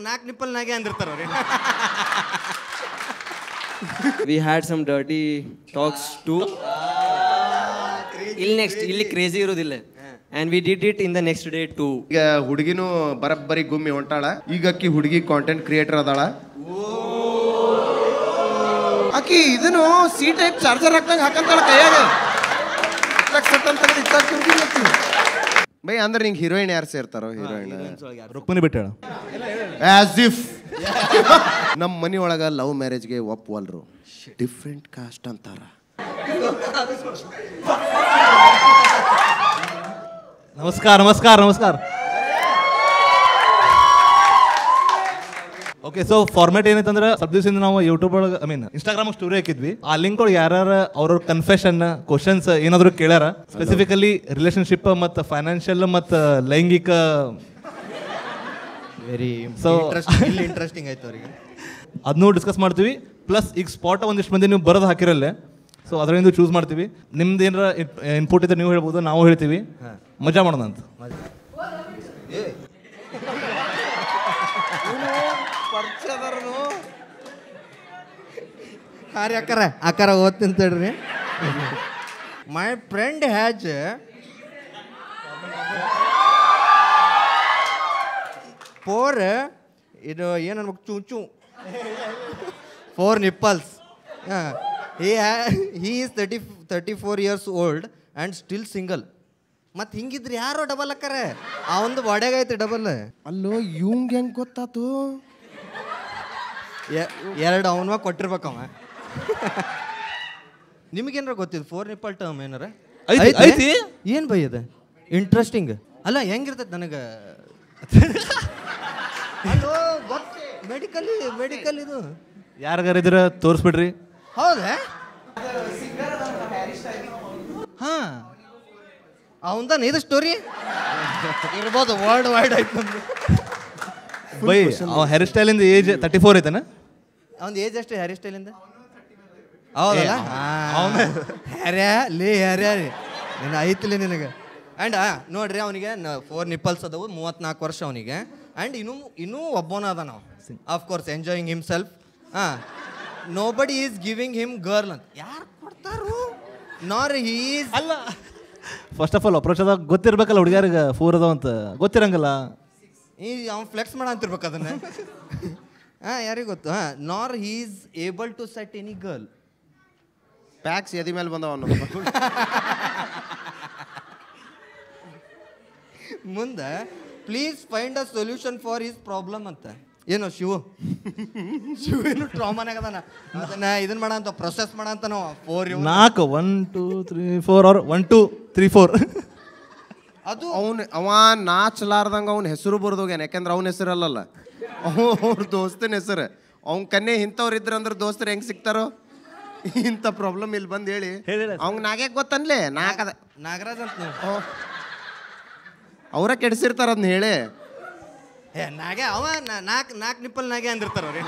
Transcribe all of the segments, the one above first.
ನಾಲ್ಕು ನಿಪ್ಪಲ್ನಾಗೆ ಅಂದಿರ್ತಾರ ಅವ್ರಿ. We had some dirty talks too. ಇಲ್ಲಿ ಕ್ರೇಜಿ ಇರೋದಿಲ್ಲ. And we did it in the next day too. ಈಗ ಹುಡುಗಿನೂ ಬರಬ್ಬರಿ ಗುಮ್ಮಿ ಹೊಂಟಾಳ. ಈಗ ಅಕ್ಕಿ ಹುಡುಗಿ ಕಾಂಟೆಂಟ್ ಕ್ರಿಯೇಟರ್ ಅದಾಳ. ಅಕ್ಕಿ ಇದನ್ನು ಸಿ ಟೈಪ್ ಚಾರ್ಜರ್ ಹಾಕಂಗೆ ಹಾಕಂತಾಳ ಕೈಯಾಗ. ಬೈ ಅಂದ್ರೆ ನಿಂಗೆ ಹೀರೋಯಿನ್ ಯಾರು ಸೇರ್ತಾರೋ? ಹೀರೋಯಿನ್ ರುಕ್ಮಿಣಿ ಬಿಟ್ಟಾಳ. ಆಸ್ ಇಫ್ ನಮ್ಮ ಮನಿ ಒಳಗ ಲವ್ ಮ್ಯಾರೇಜ್ಗೆ ಒಪ್ಪವಲ್ರು, ಡಿಫ್ರೆಂಟ್ ಕಾಸ್ಟ್ ಅಂತಾರ. ನಮಸ್ಕಾರ ನಮಸ್ಕಾರ ನಮಸ್ಕಾರ. ಓಕೆ, ಸೊ ಫಾರ್ಮ್ಯಾಟ್ ಏನೈತಂದ್ರೆ ಸ್ವಲ್ಪ ದಿವಸದಿಂದ ನಾವು ಯೂಟ್ಯೂಬ್ ಒಳಗೆ ಇನ್ಸ್ಟಾಗ್ರಾಮ್ ಸ್ಟೋರಿ ಹಾಕಿದ್ವಿ. ಆ ಲಿಂಕ್ ಒಳಗೆ ಯಾರು ಅವ್ರವ್ರ ಕನ್ಫೆಷನ್ ಕ್ವಶನ್ಸ್ ಏನಾದ್ರು ಕೇಳ್ಯಾರ, ಸ್ಪೆಸಿಫಿಕಲಿ ರಿಲೇಶನ್ಶಿಪ್ ಮತ್ತು ಫೈನಾನ್ಷಿಯಲ್ ಮತ್ತು ಲೈಂಗಿಕ. ವೆರಿ ಇಂಟ್ರೆಸ್ಟಿಂಗ್ ಆಯ್ತು ಅವರಿಗೆ. ಅದನ್ನೂ ಡಿಸ್ಕಸ್ ಮಾಡ್ತೀವಿ. ಪ್ಲಸ್ ಈಗ ಸ್ಪಾಟ್ ಒಂದಿಷ್ಟು ಮಂದಿ ನೀವು ಬರೋದು ಹಾಕಿರಲ್ಲೇ, ಸೊ ಅದರಿಂದ ಚೂಸ್ ಮಾಡ್ತೀವಿ. ನಿಮ್ದು ಏನಾರ ಇನ್ಪುಟ್ ಇದ್ರೆ ನೀವು ಹೇಳ್ಬೋದು, ನಾವು ಹೇಳ್ತೀವಿ. ಮಜಾ ಮಾಡೋಣ ಅಂತ. ಹಾರಿ ಅಕ್ಕಾರ ಓದ್ತೀನಿ ತಡ್ರಿ. ಮೈ ಫ್ರೆಂಡ್ ಹ್ಯಾಜ್ ಫೋರ್ ಇದು ಏನು ಅನ್ಬೇಕು ಚೂಚು 4 nipples. He is 34 years old and still single. ಮತ್ತು ಹಿಂಗಿದ್ರೆ ಯಾರೋ ಡಬಲ್ ಅಕ್ಕಾರೆ, ಅವಂದು ಬಾಡ್ಯಾಗೈತೆ ಡಬಲ್. ಅಲ್ಲೋ ಇವಂಗ ಹೆಂಗ್ ಗೊತ್ತಾತು? ಎರಡು ಅವನ ಕೊಟ್ಟಿರ್ಬೇಕವ. ನಿಮಗೇನಾರ ಗೊತ್ತಿದ್ದು 4 nipple ಟರ್ಮ್ ಏನಾರ ಐತಿ? ಏನು ಬೈ ಅದು ಇಂಟ್ರೆಸ್ಟಿಂಗ್ ಅಲ್ಲ, ಹೆಂಗಿರ್ತೈತೆ ನನಗೆ. ಮೆಡಿಕಲ್ ಇದು ಯಾರಿಗಾರ ಇದ್ರೆ ತೋರಿಸ್ಬಿಡ್ರಿ. ಹೌದಾ? ಹಾಂ, ಅವಂದಾನ ಇದು ಸ್ಟೋರಿ ಇರ್ಬೋದು. ವರ್ಲ್ಡ್ ವೈಡ್ ಆಯ್ತು ನಮ್ದು. ಬೈ ಹೇರ್ ಸ್ಟೈಲಿಂದ ಏಜ್ 34 ಐತನ? ಅವ್ನ ಏಜ್ ಅಷ್ಟೇ ಹೇರ್ ಸ್ಟೈಲಿಂದ. ಹೌದಲ್ಲ? ಹ್ಯಾರ್ಯಾ ರೀ ನೀನು ಐತಿಲ್ಲ ನಿನಗೆ. ಆ್ಯಂಡ್ ನೋಡ್ರಿ, ಅವನಿಗೆ 4 nipples ಅದಾವು, 34 ವರ್ಷ ಅವನಿಗೆ. ಆ್ಯಂಡ್ ಇನ್ನೂ ಒಬ್ಬನ ಅದ ನಾವು of course enjoying himself. Nobody is giving him girl ಅಂತ. ಯಾರು ಕೊಡ್ತಾರು? ನಾರ್ ಹೀ ಈಸ್ ಅಲ್ಲ, ಫಸ್ಟ್ ಆಫ್ ಆಲ್ ಅಪ್ರೋಚ್ ಅದಾಗ ಗೊತ್ತಿರ್ಬೇಕಲ್ಲ ಹುಡುಗಿಯಾರಿಗೆ 4 ಅದಾವ ಅಂತ. ಗೊತ್ತಿರಂಗಲ್ಲ, ಅವ್ನು ಫ್ಲೆಕ್ಸ್ ಮಾಡ ಅಂತಿರ್ಬೇಕು ಅದನ್ನ. ಯಾರಿಗೆ ಗೊತ್ತು? Nor he is able to set any girl. Packs ಎದಿ ಮೇಲೆ ಬಂದವ ಮುಂದೆ please find a solution for his problem ಅಂತ. ಏನೋ ಶಿವ ಏನು ಟ್ರಾಮಾನಾಗ ಅದಾನ, ಅದನ್ನ ಇದನ್ನ ಮಾಡ ಅಂತ, ಪ್ರೊಸೆಸ್ ಮಾಡ ಅಂತ. ನಾವು 4 4 1 2 3 4 ಅವ್ರು 1 2 3 4 ಅದು ಅವ ನಾಚಲಾರ್ದಂಗ ಅವ್ನ ಹೆಸರು ಬರ್ದೋಗ್ಯಾನ. ಯಾಕಂದ್ರೆ ಅವ್ನ ಹೆಸರು ಅಲ್ಲಲ್ಲ, ಅವ್ರ ದೋಸ್ತನ ಹೆಸರು. ಅವ್ನ ಕನ್ನೆ ಇಂಥವ್ರು ಇದ್ರಂದ್ರೆ ದೋಸ್ತರು ಹೆಂಗ್ ಸಿಗ್ತಾರೋ? ಇಂಥ ಪ್ರಾಬ್ಲಮ್ ಇಲ್ಲಿ ಬಂದು ಹೇಳಿ ಅವ್ನ ನಾಗ್ಯಾಕೆ ಗೊತ್ತನ್ಲೇ? ನಾಗರಾಜ್ ಅಂತ ಅವರ ಕೆಡಿಸಿರ್ತಾರ ಅದನ್ನ ಹೇಳಿ. ನಾಗೆ ಅವ ನಾಲ್ಕು ನಿಪ್ಪಲ್ನಾಗೆ ಅಂದಿರ್ತಾರ ಅವ್ರಿ.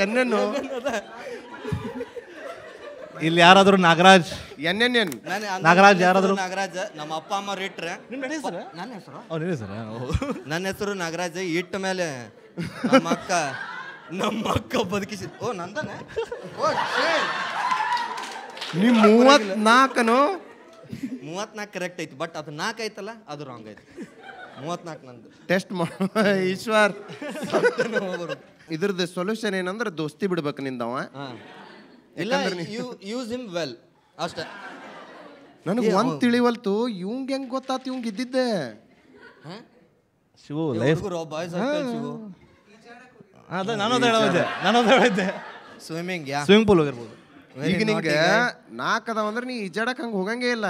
ಎನ್ನೆನ್ನು ಇಲ್ಲಿ ಯಾರಾದರೂ ನಾಗರಾಜ್ ನಾಗರಾಜ್ ಯಾರಾದರೂ? ನಾಗರಾಜ್ ನಮ್ಮ ಅಪ್ಪ ಅಮ್ಮ ಇಟ್ರೆ. ನನ್ನ ಹೆಸರು ನನ್ನ ಹೆಸರು ನಾಗರಾಜ್. ಇಟ್ಟ ಮೇಲೆ ನಮ್ಮ ಅಕ್ಕ ಬದುಕಿಸಿ. ಓ ನಂದನೆ. ನೀವು 34 ಕರೆಕ್ಟ್ ಐತಿ, ಬಟ್ ಅದು 4 ಐತಲ್ಲ, ಅದು ರಾಂಗ್ ಐತಿ. 34 ನಂದು. ಟೆಸ್ಟ್ ಈಶ್ವರ್ ಇದ್ರದ್ದು ಸೊಲ್ಯೂಷನ್ ಏನಂದ್ರೆ ದೋಸ್ತಿ ಬಿಡ್ಬೇಕು ನಿಂದವ. ಇಲ್ಲ, ಯೂಸ್ ಹಿಮ್ ವೆಲ್ ಅಷ್ಟೇ. ನನಗೆ ಒಂದ್ ತಿಳಿವಲ್ತು, ಇವಂಗ ಹೆಂಗ್ ಗೊತ್ತಾತು ಇವಂಗ ಇದ್ದಿದ್ದೆ? Shivu life boys Shivu. ನಾನು ಹೇಳಿದ್ದೆ ಸ್ವಿಮ್ಮಿಂಗ್ ಪೂಲ್ ಹೋಗಿರ್ಬೋದು. ಈಗ ನಿಂಗೆ 4 ಅದಾವ ಅಂದ್ರೆ ನೀ ಈಜಾಡಕ್ ಹಂಗೆ ಹೋಗಂಗೇ ಇಲ್ಲ.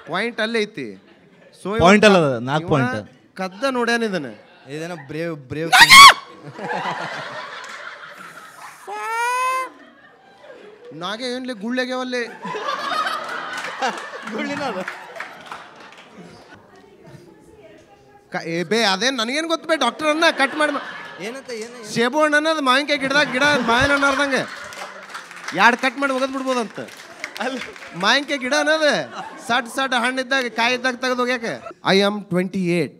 ಪಾಯಿಂಟ್ ಅಲ್ಲೇ ಐತಿ. ಪಾಯಿಂಟ್ ಅಲ್ಲ, 4 ಪಾಯಿಂಟ್. ಕದ್ದ ನೋಡ್ಯಾನ ಇದನ್ನ. ಇದೇನೋ ಬ್ರೇವ್ ನಾಗೆ ಏನ್ಲಿ ಗುಳ್ಳೆಗೆವಲ್ಲಿ ಗುಳ್ಳಿನ ಬೇ ಅದೇನು ನನಗೇನು ಗೊತ್ತು ಬೇ, ಡಾಕ್ಟರ್ ಅನ್ನ ಕಟ್ ಮಾಡಿ ಏನಂತ ಏನು ಸೇಬು ಹಣ್ಣು ಅನ್ನೋದು ಮಾವಿನಕಾಯಿ ಗಿಡದಾಗ ಗಿಡ ಮಾವಿನ ಹಣ್ಣು ಅರ್ದಂಗೆ 2 ಕಟ್ ಮಾಡಿ ಒಗದ್ ಬಿಡ್ಬೋದಂತ. ಮಾವಿನಕಾಯಿ ಗಿಡ ಅನ್ನೋದು ಸಡ್ ಹಣ್ಣಿದ್ದಾಗ ಕಾಯಿ ಇದ್ದಾಗ ತೆಗೆದು ಹೋಗ್ಯಾಕೆ. I am 28.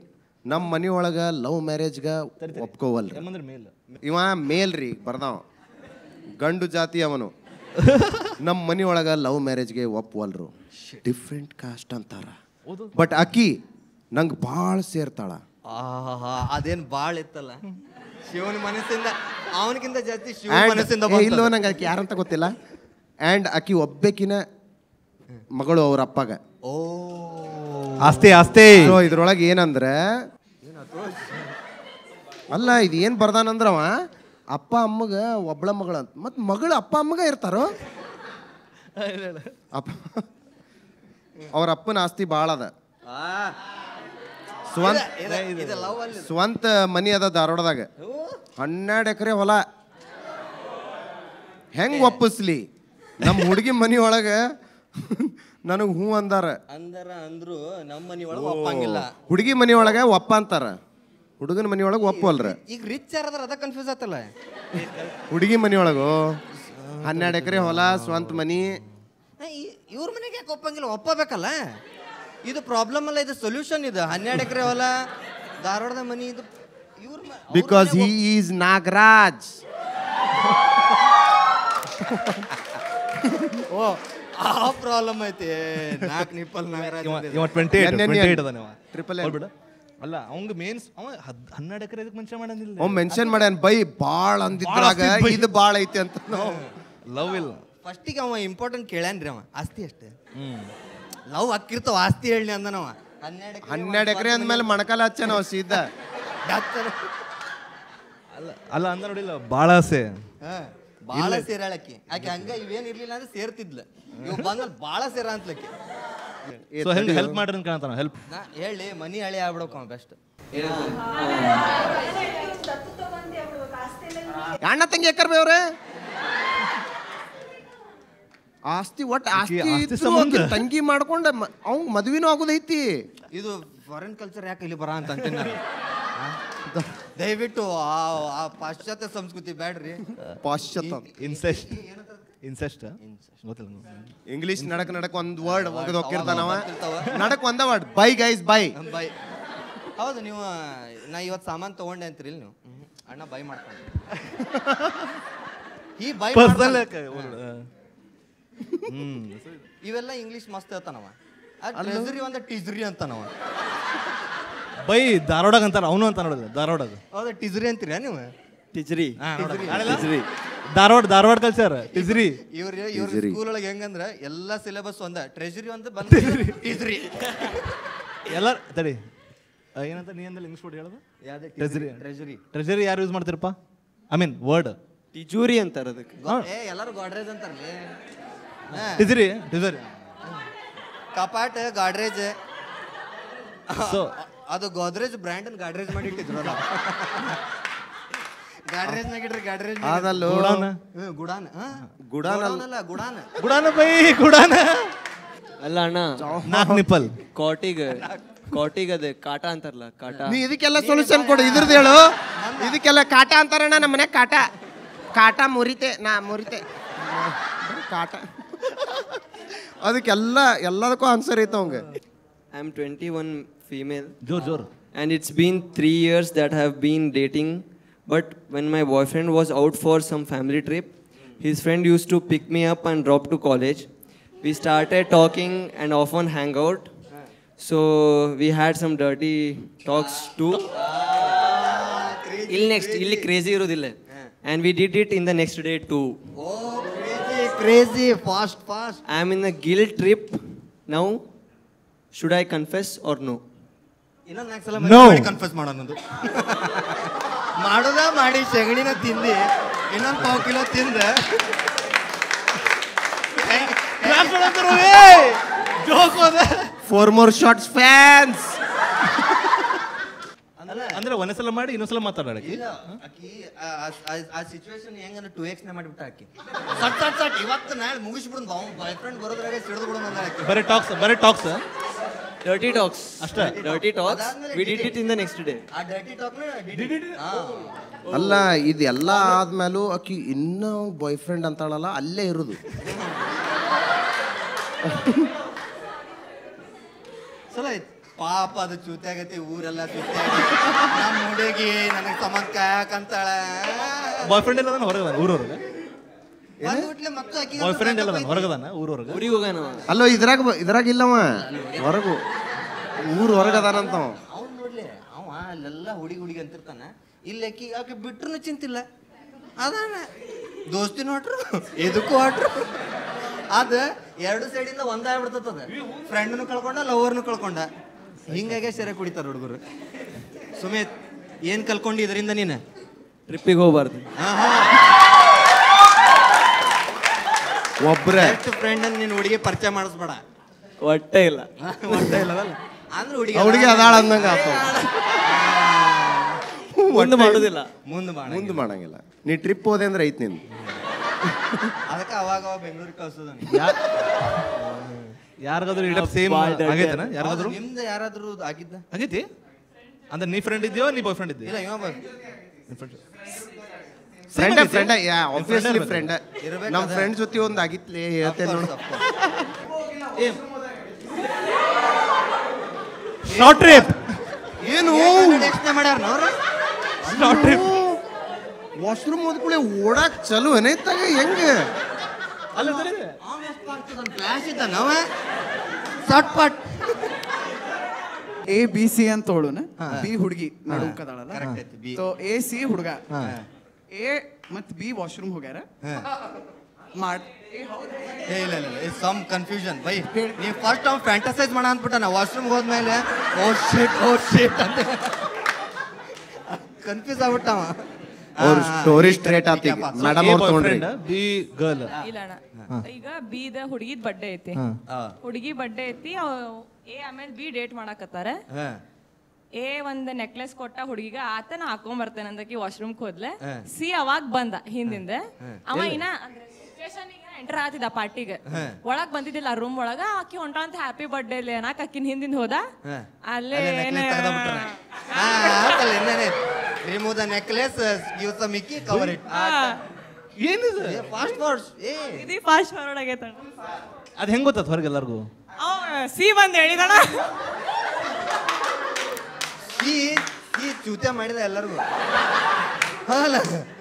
ನಮ್ಮ ಮನೆ ಒಳಗೆ ಲವ್ ಮ್ಯಾರೇಜ್ಗೆ ಒಪ್ಕೋವಲ್ರಿ. ಇವ ಮೇಲ್ ರೀ ಬರ್ದಾವ, ಗಂಡು ಜಾತಿ ಅವನು. ನಮ್ಮ ಮನೆ ಒಳಗೆ ಲವ್ ಮ್ಯಾರೇಜ್ಗೆ ಒಪ್ವಲ್ರು. ಡಿಫ್ರೆಂಟ್ ಕಾಸ್ಟ್ ಅಂತಾರ. ಬಟ್ ಅಕ್ಕಿ ನಂಗೆ ಭಾಳ ಸೇರ್ತಾಳ. ಅದೇನು ಭಾಳ ಇತ್ತಲ್ಲ ಶಿವನ ಮನಸ್ಸಿಂದ, ಅವನಿಗಿಂತ ಜಾಸ್ತಿ ಶಿವ ಮನಸ್ಸಿಂದ ಇಲ್ಲೋ ನಂಗೆ ಆಕಿ ಯಾರಂತ ಗೊತ್ತಿಲ್ಲ. ಆ್ಯಂಡ್ ಆಕಿ ಒಬ್ಬಕಿನ ಮಗಳು ಅವ್ರ ಅಪ್ಪಗ. ಓ ಆಸ್ತಿ ಆಸ್ತಿ. ಸೊ ಇದ್ರೊಳಗೆ ಏನಂದ್ರೆ ಅಲ್ಲ ಇದು ಏನು ಬರ್ದಾನಂದ್ರವ ಅಪ್ಪ ಅಮ್ಮಗ ಒಬ್ಳ ಮಗಳ ಅಂತ. ಮತ್ತು ಮಗಳು ಅಪ್ಪ ಅಮ್ಮಗ ಇರ್ತಾರೋ? ಅಪ್ಪ ಅವ್ರ ಅಪ್ಪನ ಆಸ್ತಿ ಭಾಳ ಅದ. ಸ್ವಂತ ಮನಿ ಅದ ಧಾರವಾಡದಾಗ, 12 ಎಕರೆ ಹೊಲ. ಹೆಂಗ್ ಒಪ್ಪಿಸ್ಲಿ? ನಮ್ಮ ಹುಡುಗಿ ಮನಿ ಒಳಗೆ ನನಗೆ ಹೂ ಅಂದಾರ. ಅಂದ್ರು ನಮ್ಮ ಮನಿ ಒಳಗೆ ಒಪ್ಪಂಗಿಲ್ಲ. ಹುಡುಗಿ ಮನಿ ಒಳಗೆ ಒಪ್ಪ ಅಂತಾರ, ಹುಡುಗನ ಮನಿ ಒಳಗೆ ಒಪ್ಪಲ್ರ. ಈಗ ರಿಚ್ ಯಾರದಾರ ಅದ ಕನ್ಫ್ಯೂಸ್ ಆತಲ್ಲ. ಹುಡುಗಿ ಮನಿ ಒಳಗು 12 ಎಕರೆ ಹೊಲ, ಸ್ವಂತ ಮನಿ. ಇವ್ರ ಮನೆಗೆ ಯಾಕೆ ಒಪ್ಪಂಗಿಲ್ಲ? ಒಪ್ಪಬೇಕಲ್ಲ. ಇದು ಪ್ರಾಬ್ಲಮ್ ಅಲ್ಲ, ಇದು ಸೊಲ್ಯೂಷನ್. ಇದು 12 ಎಕರೆ ಹೊಲ, ಧಾರವಾಡದ ಮನಿ. ಇದು ಇವ್ರ ಬಿಕಾಸ್ ಹಿ ಈಸ್ ನಾಗರಾಜ್. ಓ ಆ ಪ್ರಾಬ್ಲಮ್ ಐತಿ. 4 ನಿಪ್ಪಲ್ ನಾಗರಾಜ್. 28 ಟ್ರಿಪಲ್ ಅಲ್ಲ ಅವಂಗ ಮೇನ್ಸ್ ಅವ 12 ಎಕರೆ ಇದಕ್ಕೆ ಮೆನ್ಷನ್ ಮಾಡಂಗಿಲ್ಲ. ಅವ್ ಮೆನ್ಷನ್ ಮಾಡ್ಯಾನ ಬೈ ಭಾಳ ಅಂದಿದ್ರಾಗ ಇದು ಭಾಳ ಐತಿ ಅಂತ. ಲವ್ ಇಲ್ಲ. ಫಸ್ಟಿಗೆ ಅವ ಇಂಪಾರ್ಟೆಂಟ್ ಕೇಳ್ಯಾನ್ರಿ ಅವ ಆಸ್ತಿ ಅಷ್ಟೇ. ಲವ್ ಅಕ್ಕಿರ್ತಾವ, ಆಸ್ತಿ ಹೇಳಿ ಅಂದನವ. 12 ಎಕರೆ ಅಂದ್ಮೇಲೆ ಮಣಕಾಲ ಹಚ್ಚ ನಾವು ಸೀದಾ. ಅಲ್ಲ ಅಂದ ನೋಡಿಲ್ಲ ಭಾಳ ಆಸೆ. ಬಾಳ ಸೇರಾಳಕ್ಕಿ ಆಕೆ ಹಂಗ ಇವೇನ್ ಇರ್ಲಿಲ್ಲ ಅಂದ್ರೆ ಸೇರ್ತಿದ್ಲ. ಇವ್ ಬಂದ್ಮೇಲೆ ಬಾಳ ಸೇರ ಅಂತಲಕ್ಕಿ. ಹೆಲ್ಪ್ ಮಾಡ್ರಿ ಕಾಣ್ತಾನ. ಹೆಲ್ಪ್ ನಾ ಹೇಳಿ ಮನಿ ಹಳಿ ಆಗ್ಬಿಡಕ ಬೆಸ್ಟ್. ಅಣ್ಣ ತಂಗಿ ಯಾಕರ್ ಬೇ ಅವ್ರೆ? ಆಸ್ತಿ ಒಟ್ಟು ಆಸ್ತಿ ತಂಗಿ ಮಾಡ್ಕೊಂಡ ಅವ್ನ್ ಮದ್ವಿನೂ ಆಗೋದೈತಿ. ಇದು ಫಾರಿನ್ ಕಲ್ಚರ್ ಯಾಕೆ ಇಲ್ಲಿ ಬರ ಅಂತ ಅಂತೀನಿ ನಾನು. ದಯವಿಟ್ಟು ಆ ಪಾಶ್ಚಾತ್ಯ ಸಂಸ್ಕೃತಿ ಬ್ಯಾಡ್ರಿ. ಪಾಶ್ಚಾತ್ಯ ಇನ್ಸೆಸ್ಟ್ ಗೊತ್ತಿಲ್ಲ. ಇಂಗ್ಲಿಷ್ ನಡಕ್ ಒಂದ್ ವರ್ಡ್ ಒಗದ್ ಹೋಗಿರ್ತಾನವ. ನಡಕ್ ಒಂದ ವರ್ಡ್ ಬೈ ಗೈಸ್ ಬೈ. ಹೌದು. ನೀವು ನಾ ಇವತ್ತು ಸಾಮಾನು ತಗೊಂಡೆ ಅಂತೀರಿ ನೀವು. ಅಣ್ಣ ಬೈ ಮಾಡ್ತಾನೆ. ಈ ಬೈ ಇವೆಲ್ಲ ಇಂಗ್ಲಿಷ್ ಮಸ್ತ್ ಹೇಳ್ತಾನವ. ಟ್ರೆಜರಿ ಒಂದು ಟಿಜ್ರಿ ಅಂತಾನವ. ಬೈ ಧಾರವಾಡಾಗ ಅಂತಾರ, ಅವನು ಅಂತ ನೋಡಿದ್ರೆ ಧಾರವಾಡಾಗ. ಹೌದಾ ಟಿಜ್ರಿ ಅಂತೀರಾ ನೀವು? ಟಿಜ್ರಿ ಧಾರವಾಡ ಕಲ್ಚರ್ ಟಿಜ್ರಿ. ಇವ್ರ ಸ್ಕೂಲ್ ಒಳಗೆ ಹೆಂಗಂದ್ರ ಎಲ್ಲಾ ಸಿಲೆಬಸ್ ಒಂದ. ಟ್ರೆಜರಿ ಒಂದು ಬಂದ ಟಿಜ್ರಿ ಎಲ್ಲ ತಡಿ. ಏನಂತ ನೀ ಅಂದಲ್ಲಿ ಇಂಗ್ಲಿಷ್ ವರ್ಡ್ ಹೇಳೋದು? ಟ್ರೆಜರಿ ಯಾರು ಯೂಸ್ ಮಾಡ್ತಿರಪ್ಪ? ಐ ಮೀನ್ ವರ್ಡ್ ಟಿಜೂರಿ ಅಂತಾರ ಅದಕ್ಕೆ. ಎಲ್ಲರೂ ಗಾಡ್ರೇಜ್ ಅಂತಾರಲ್ಲ. ಟಿಜರಿ ಕಪಾಟ್ ಗಾಡ್ರೇಜ್. ಅದು ಗೋದ್ರೇಜ್ ಬ್ರ್ಯಾಂಡ್ ಅನ್ನು ಗಾಡ್ರೇಜ್ ಮಾಡಿ ಇಟ್ಟಿದ್ರು. ಗಾಡ್ರೇಜ್ ನಾಗಿಡ್ರಿ ಗಾಡ್ರೇಜ್. ಅದಲ್ಲೋ ಗುಡಾನ. ಬೈ ಗುಡಾನ ಅಲ್ಲ ಅಣ್ಣ. 4 ನಿಪ್ಪಲ್ ಕಾಟಿಗೆ ಅದೇ ಕಾಟ ಅಂತಾರಲ್ಲ, ಕಾಟ. ನೀ ಇದಕ್ಕೆಲ್ಲ ಸೊಲ್ಯೂಷನ್ ಕೊಡು. ಇದ್ರದ್ದು ಹೇಳು. ಇದಕ್ಕೆಲ್ಲ ಕಾಟ ಅಂತಾರಣ್ಣ ನಮ್ಮ ಮನೆ. ಕಾಟ ಮುರಿತೆ ಕಾಟ. ಅದಕ್ಕೆಲ್ಲ ಎಲ್ಲದಕ್ಕೂ ಆನ್ಸರ್ ಐತೆ ಅವಂಗ. I am 21 female. ಜೋರ್. And it's been 3 years that I have been dating. But when my boyfriend was out for some family trip, his friend used to pick me up and drop to college. We started talking and often hang out. So we had some dirty talks too. Illi crazy irudille. And we did it in the next day too. Oh, crazy, fast. I am in a guilt trip now. Should I confess or no? ಇನ್ನೊಂದು 4 ಸಲ confuse ಮಾಡೋದು. ಮಾಡಿ ಸೆಗಣಿನ ತಿಂದು ಇನ್ನೊಂದು 1/4 kilo ತಿಂದ 4 more shots fans. ಅಂದ್ರೆ ಒಂದ್ಸಲ ಮಾಡಿ ಇನ್ನೊಂದ್ಸಲ ಮಾತಾಡಕ್ಕೆ. ಆಕಿ ಆ ಸಿಚುವೇಶನ್ ಹೆಂಗಂದ್ರೆ 2x ನ ಮಾಡಿಬಿಟ್ಟ ಆಕಿ. ಸಟ್ ಇವತ್ತು ನಾಳೆ ಮುಗಿಸ್ಬಿಡು. ಬಾಯ್ ಫ್ರೆಂಡ್ ಬರೋದ್ರಾಗ ಸಿಡಿದು ಬಿಡು ಅಂದ ಆಕಿ. ಬರೀ tax Dirty talks. Dirty talks. We did it in the next day. ಆ ಡರ್ಟಿ ಟಾಕ್ ಅಲ್ಲ ಇದೆಲ್ಲ ಆದ್ಮೇಲೂ ಆಕಿ ಇನ್ನೂ ಬಾಯ್ ಫ್ರೆಂಡ್ ಅಂತಾಳಲ್ಲ, ಅಲ್ಲೇ ಇರೋದು. ಚಲೋ ಐತಿ ಪಾಪ ಅದು ಚೂತ್ಯಾಗತಿ ಊರೆಲ್ಲ ಚೂತ್ಯಾಗಿ ನಮ್ಮ ಹುಡುಗಿ ನನಗೆ ಸಂಬಂಧ ಕಾಯಕಂತಾಳ ಬಾಯ್ ಫ್ರೆಂಡ್ ಎಲ್ಲ ಹೊರಗದಾನ ಊರವ್ರಿಗೆ ಬಂದ್ಬಿಟ್ಲೆ ಮತ್ತೆ ಆಕಿ ಬಾಯ್ ಫ್ರೆಂಡ್ ಎಲ್ಲ ಹೊರಗದಾನ ಊರವ್ರಿಗೆ ಊರಿಗೆ ಹೋಗೋಣ. ಅಲ್ಲೋ ಇದ್ರಾಗ ಇಲ್ಲವ ಹೊರಗು ಊರು ಹೊರಗದಾನಂತ ಅವ್ನು ನೋಡ್ಲಿ ಅವ ಅಲ್ಲೆಲ್ಲ ಹುಡುಗಿ ಅಂತಿರ್ತಾನ ಇಲ್ಲಿ ಆಕೆ ಬಿಟ್ರು ಚಿಂತಿಲ್ಲ ಅದಾನ ದೋಸ್ತಿ ನೋಟ್ರು ಎದಕ್ಕೂ ಹೊಟ್ರು ಅದ ಎರಡು ಸೈಡಿಂದ ಒಂದಾಗ್ಬಿಡ್ತದ ಫ್ರೆಂಡ್ನು ಕಳ್ಕೊಂಡ ಲವರ್ನು ಕಳ್ಕೊಂಡ ಹಿಂಗಾಗಿ ಸೆರೆ ಕುಡಿತಾರ ಹುಡುಗರು. ಸುಮೇತ್ ಏನ್ ಕಲ್ಕೊಂಡಿ ಇದರಿಂದ ನೀನು? ಟ್ರಿಪ್ಪಿಗೆ ಹೋಗ್ಬಾರ್ದು. ಒಬ್ರೆ ಫ್ರೆಂಡ್ ನಿನ್ನ ಹುಡುಗಿ ಪರಿಚಯ ಮಾಡಿಸ್ಬೇಡ. ಹೊಟ್ಟೆ ಇಲ್ಲ ಹೊಟ್ಟೆ ಇಲ್ಲದಲ್ಲ ಅಂದ್ರೆ ಹುಡುಗಿ ಅದಾಳ ಅಂದಂಗ ಆತ. ಮುಂದೆ ಮಾಡೋದಿಲ್ಲ, ಮುಂದೆ ಮಾಡಂಗಿಲ್ಲ. ನೀ ಟ್ರಿಪ್ ಹೋದೆ ಅಂದ್ರೆ ಐತ್ ನಿಂದು. ಅದಕ್ಕೆ ಅವಾಗ ಬೆಂಗಳೂರಿಗೆ ಕಳ್ಸೋದ. ಯಾರಿಗಾದ್ರೂ ಇಡಪ್ ಸೇಮ್ ಆಗೈತನ? ಯಾರಿಗಾದ್ರೂ ನಿಮ್ದು ಯಾರಾದ್ರೂ ಆಗಿದ್ದ ಆಗೈತಿ ಅಂದ್ರೆ ನೀ ಫ್ರೆಂಡ್ ಇದೆಯೋ ನೀ ಬಾಯ್ ಫ್ರೆಂಡ್ ಇದೆಯೋ? ಇಲ್ಲ ಇವ ಫ್ರೆಂಡ್ ಆಬ್ವಿಯಸ್ಲಿ ಫ್ರೆಂಡ್. ನಮ್ಮ ಫ್ರೆಂಡ್ ಜೊತೆ ಒಂದು ಆಗಿತ್ಲಿ ಹೇಳ್ತೇನೆ ನೋಡು. ಶಾರ್ಟ್ ಟ್ರಿಪ್ ಏನು ಮಾಡ್ಯಾರ ನೋಡ್ರ. ಶಾರ್ಟ್ ಟ್ರಿಪ್ ವಾಶ್ರೂಮ್ ಹೋದ್ಕೂಳೆ ಓಡಾಕ್ ಚಲೋ ಏನೈತಾಗ ಹೆಂಗ ಕ್ಲಾಸ್ ಇದ್ದ ನಾವ short pot A B C ಅಂತ ತೊಗೊಳೋಣ. ಬಿ ಹುಡುಗಿ ನಡುಕದಾಳಲ್ಲ, ಸೊ ಎ ಸಿ ಹುಡುಗ, ಎ ಮತ್ತು ಬಿ ವಾಶ್ರೂಮ್ ಹೋಗ್ಯಾರ. ಇಲ್ಲ ಸಮ್ ಕನ್ಫ್ಯೂಷನ್ ಬೈ. ನೀವು ಫಸ್ಟ್ ಅವ್ನು ಫ್ಯಾಂಟಸೈಸ್ ಮಾಡ ಅಂದ್ಬಿಟ್ಟ ನಾ ವಾಶ್ರೂಮ್ ಹೋದ್ಮೇಲೆ ಓ ಶೇಟ್ ಅಂತ ಕನ್ಫ್ಯೂಸ್ ಆಗ್ಬಿಟ್ಟವ. ಅವ್ರ ಸ್ಟೋರಿ ಸ್ಟ್ರೇಟ್ ಆತಿ ಮೇಡಮ್ ಅವ್ರು ತಗೊಂಡ್ರಿ. ಬಿ ಗರ್ಲ್ ಇಲ್ಲ ಅಣ್ಣ, ಈಗ ಬಿದ ಹುಡುಗಿದ್ ಬರ್ಡೇ ಐತಿ, ಹುಡುಗಿ ಬರ್ಡೇ ಐತಿ, ಎ ಆಮೇಲೆ ಬಿ ಡೇಟ್ ಮಾಡಕತ್ತಾರ. ಎ ಒಂದ್ ನೆಕ್ಲೆಸ್ ಕೊಟ್ಟ ಹುಡುಗಿಗ, ಆತನ ಹಾಕೊಂಡ್ ಬರ್ತೇನೆ ಅಂದಕಿ ವಾಶ್ರೂಮ್ ಹೋದ್ಲೆ. ಸಿ ಅವಾಗ ಬಂದ ಹಿಂದಿಂದ, ಅವ ಇನ್ನ ಸ್ಟೇಷನ್ ಎಂಟರ್ ಆತಿದ್ದ ಪಾರ್ಟಿಗೆ, ಒಳಗ್ ಬಂದಿದ್ದಿಲ್ಲ ರೂಮ್ ಒಳಗ. ಆಕಿ ಹೊಂಟ ಅಂತ ಹ್ಯಾಪಿ ಬರ್ಡೇ ಇಲ್ಲಿ ಅನ್ನಕ್ ಆಕಿನ್ ಹಿಂದಿಂದ ಹೋದ. ಅಲ್ಲೇ remove the necklace, give the Mickey, cover it. ಏನಿದೆ ಫಾಸ್ಟ್ ಫಾರ್ವರ್ಡ್ ಇದು ಫಾಸ್ಟ್ ಫಾರ್ವರ್ಡ್ ಆಗೈತ. ಅದು ಹೆಂಗ್ ಗೊತ್ತಾತ್ ಹೊರಗೆ ಎಲ್ಲರಿಗೂ? ಸಿ ಬಂದ್ ಹೇಳಿದಣ, ಈ ಚೂತ್ಯ ಮಾಡಿದ ಎಲ್ಲರಿಗೂ.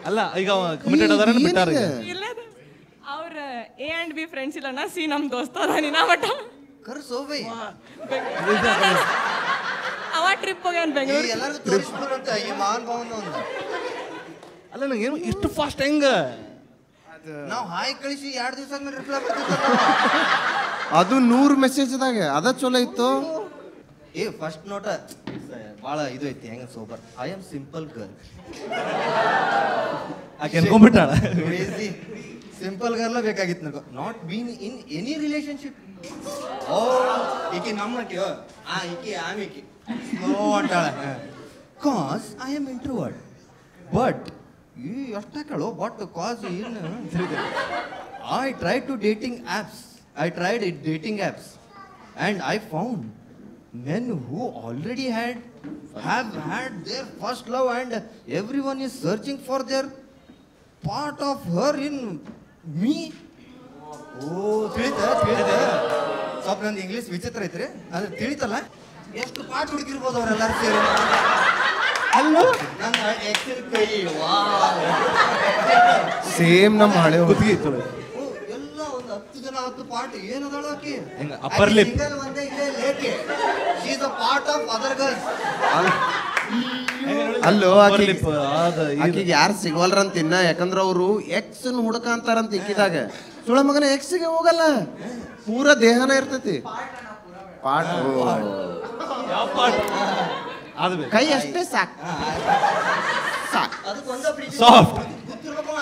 ಅಲ್ಲ ಈಗ ಕಮಿಟೆಡ್ ಅದಾರ ಬಿಟ್ಟಾರ ಈಗ. ಇಲ್ಲ ಅವ್ರ ಎ ಅಂಡ್ ಬಿ ಫ್ರೆಂಡ್ಸ್ ಇಲ್ಲಣ್ಣ, ಸಿ ನಮ್ ದೋಸ್ತ ಅದ ನಿನ್ನ ಮಟ್ಟ. ಕರ್ಸೋ ಬೈ ಅವ ಟ್ರಿಪ್ ಹೋಗ್ಯಾನ ಬೆಂಗಳೂರು. ಎಲ್ಲರಿಗೂ ತೋರಿಸ್ಬಿಡುತ್ತ ಈ ಮಾನ್ ಭಾವನ ಒಂದು. ಅಲ್ಲ ನಂಗೆ ಏನು ಇಷ್ಟು ಫಾಸ್ಟ್ ಹೆಂಗ? ನಾವು ಹಾಯ್ ಕಳಿಸಿ 2 ದಿವಸ ಮೇಲೆ ರಿಪ್ಲೈ ಬರ್ತಿದ್ದ. ಅದು 100 ಮೆಸೇಜ್ದಾಗ ಅದ ಚಲೋ ಇತ್ತು. ಏ ಫಸ್ಟ್ ನೋಟ ಭಾಳ ಇದು ಐತಿ ಹೆಂಗ sober. I am simple girl. ಆಕೆ ಅನ್ಕೊಂಡ್ಬಿಟ್ಟಾಳ. ಸಿಂಪಲ್ ಗರ್ಲ ಬೇಕಾಗಿತ್ತು ನನಗೆ. Not been in any relationship. ಓ ಈಕಿ ನಮ್ಮಕ್ಕೆ ಈಕಿ ಆಮೇಕಿ ಸ್ಲೋ ಅಂಟಾಳ. Cause I am introvert. But ಈ ಅಷ್ಟ ಕೇಳು ಬಟ್ ಕಾಸ್ ಏನು ಐ ಟ್ರೈ ಟು ಡೇಟಿಂಗ್ ಆ್ಯಪ್ಸ್. I tried dating apps and I found men who already have had their first love and everyone is searching for their part of her in me. Oh, ತಿಳಿತ ಸ್ವಲ್ಪ ನಂದು English ವಿಚಿತ್ರ ಐತ್ರಿ, ಅದು ತಿಳಿತಲ್ಲ. ಎಷ್ಟು ಪಾಠ ಹುಡುಕಿರ್ಬೋದು ಅವರೆಲ್ಲರೂ ಸೇರಿ. ಅಲ್ಲೋ ನನ್ನ ಎಕ್ಸಿಲ್ ಕೈ ಸೇಮ್ ನಮ್ಮ ಹಳೆ ಕುತ್ತಿಗೆ ಇತ್ತು. ಎಲ್ಲ ಒಂದು 10 ಜನ 10 ಪಾರ್ಟ್ ಏನದಾಳ ಆಕಿ. ಅಪ್ಪರ್ ಲಿಪ್ ಒಂದೇ ಇಲ್ಲೇ ಲೇಕೆ. She is a part of other girls. ಅಲ್ಲೋ ಆಕಿಗೆ ಆಕಿಗೆ ಯಾರು ಸಿಗೋಲ್ರಂತ ಇನ್ನ, ಯಾಕಂದ್ರ ಅವರು ಎಕ್ಸ್ ಹುಡುಕ ಅಂತಾರಂತ ಇಕ್ಕಿದಾಗ. ಸುಳ ಮಗನ ಎಕ್ಸ್ಗೆ ಹೋಗಲ್ಲ, ಪೂರ ದೇಹನ ಇರ್ತೈತಿ. ಪಾಠ ಕೈ ಅಷ್ಟೇ ಸಾಕು ಸಾಕು. ಅದಕ್ಕೊಂದ ಪ್ರೀತಿ ಸಾಫ್ಟ್ ಗೊತ್ತಿರ್ಬೇಕಲ್ಲ.